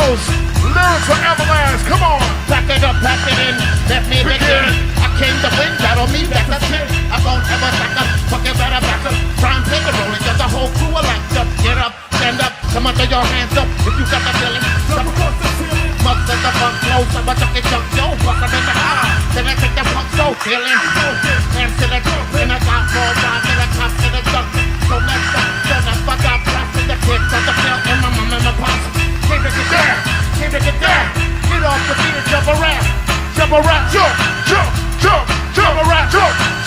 goes. Lyrics for Avalanche, come on. Pack it up, pack it in, let me begin. I came to win, battle me, that's a sin. I won't ever back up, fucking better back up. Try and take a roll, cause the whole crew will locked up. Get up, stand up, come on, throw your hands up if you got the feeling. Jump across the ceiling. Mugs in the funk close, I'm a junkie junk, yo, bust them in the eye. Then I take the punk so feeling. Hands to the top, and I got more time to the top to the junk. So let's go, turn up, fuck up, blast in the kids on the field, and my mom and my pops. Came to get down, came to get down. Get off the beat and jump around, jump around, Jump, jump, jump, jump, jump around, jump.